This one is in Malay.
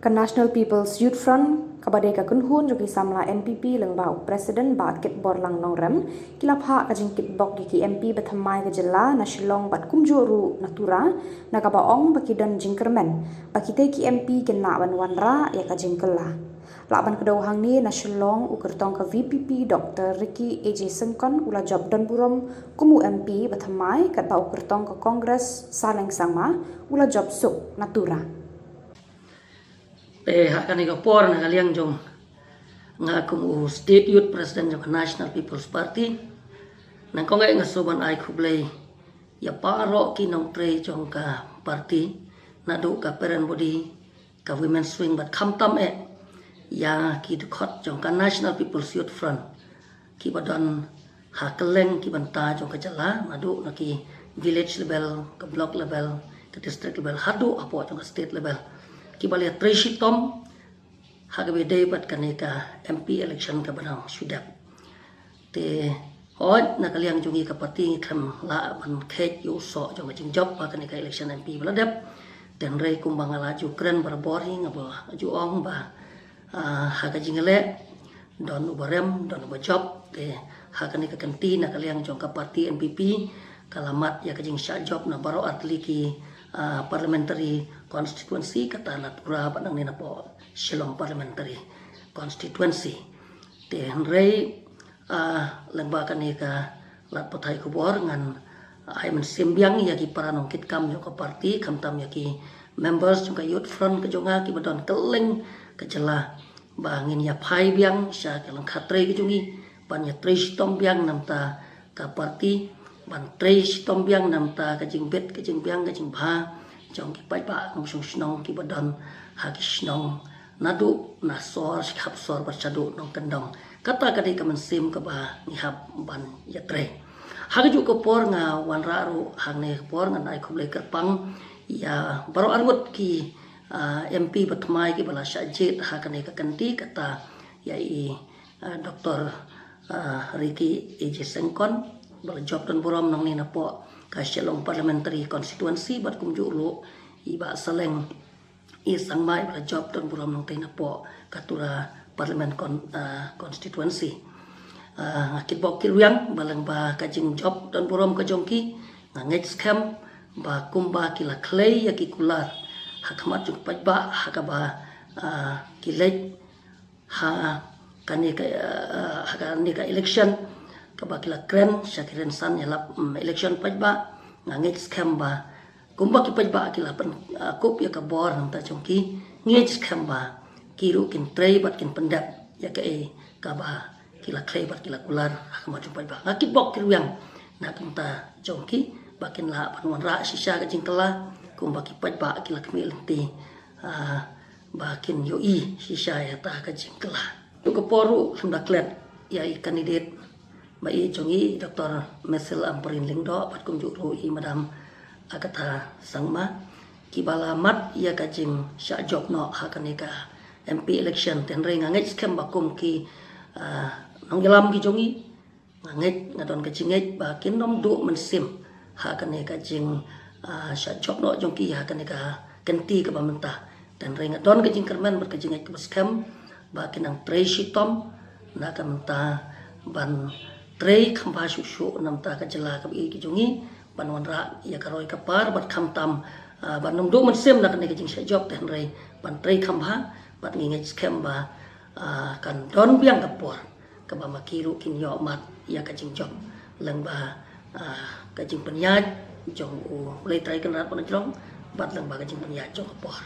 Kan National People's Youth Front kabade ka kunhun joki samla NPP lengbau Presiden ba kit bor lang nongrem kilap ha ka jingkit bok ki MP bathamai ka jela na Shillong bat kumjoru natura na ka baong bakidan jingkermen bakite ki MP kena wanra ya ka jingkela laban kedau hang ni na Shillong ukertong ka VPP Dr. Ricky AJ Sengkon ula job dan burom kumu MP bathamai kat ba ukertong ka Kongres saleng sangma ula job suk natura hakani ka por na kaliang jong nga kumu state youth president jong National People's Party nang kongai nga soban ai kublay ya paro kinong tre jong ka party nadu ka parent body ka women swing bat khamtam ya ki dukot jong ka National People's Youth Front ki badon hakeleng ki banta jong ka jala nadu na ki village level ka block level ka district level hadu apo jong ka state level kibali Tracy Tom hagabe debat kaneka MP election ka banang sudap te hot na kaliang jungi ka parti kam la ban khet yu so jong jing job pa kaneka election MP baladap dan rei kumbang laju kren barbori ngaba aju ong ba haga jingale don ubarem don job te hagani ka kanti na kaliang jong ka parti NPP kalamat ya kajing sya job na baro atli ki parliamentary constituency kata natura padang nina po Shillong parliamentary constituency te rei lembaga ni ka lat potai kubor ngan ai men sembiang ya ki para nongkit kam yo ka parti kam tam ya ki members juga youth front ke jonga ki badon keleng ke jela bangin ya pai biang sya kelang khatre ke jungi ban ya tres tom biang namta ka parti ban tres tom biang namta ka jing bet ka jing biang ka jing bha jong ki pai ba ngong sung snong ki badon ha ki snong nadu na sor khap sor ba chadu nong kendong kata kadi ka men sim ka ba ni hab ban ya tre ha ju ko por nga wan ra ru hang ne por nga nai khule kerpang ya baro arwut ki MP batmai ki bala shajet ha ka ne ka kanti kata ya Dr. Ricky AJ Sengkon bala job dan buram nang ni na po ka Shillong parliamentary constituency bat kumju lu iba saleng isang mai bala job dan buram nang tay na po katura parliament constituency akit bok kilwiang balang ba kajing job dan buram ka jongki ngait scam ba kumba kila clay ya ki kular hakamat juk pajba hakaba kilej ha kanika election kabakila kren syakiren san yalap election pajba ngait scam ba kumba ki pajba kila pen kup ya ka bor nang ta jongki ngait scam ba kiru kin trei bat kin pendap ya ka ka ba kila clay bat kila kular hakamat juk pajba ngakit bok kilwiang na kunta jongki bakin la panwan ra sisa ka jingkala kumba ki pajba kila kmil ti bakin yoi sisa ya ta ka jingkala ko poru sunda klet ya kandidat mai jongi Dr. Mesel Amperin Lingdo pat kum juru I madam akata sangma kibala mat ya kajing sya job no hakanika MP election ten re ngait scam bakum ki nonggelam ki jongi ngait ngadon kajinget ba kinom du mensim hakanika jing sya job no jongki hakanika kenti ka pamenta dan re ngadon kajing kermen berkajinget ke scam ba kinang Tracy Tom na kamenta ban trei khamba susu namta ka jela ka bi ki jungi banwan ra ya karoi ka par bat khamtam ban nong do man sem na ka ne jing sha job ten rei ban trei khamba bat ngi scam ba kan don biang ka por ka ba makiru kin yo mat ya ka jing job lang ba ka jing penyaj jong u le trai kan rat pan jong bat lang ba ka jing penyaj jong ka por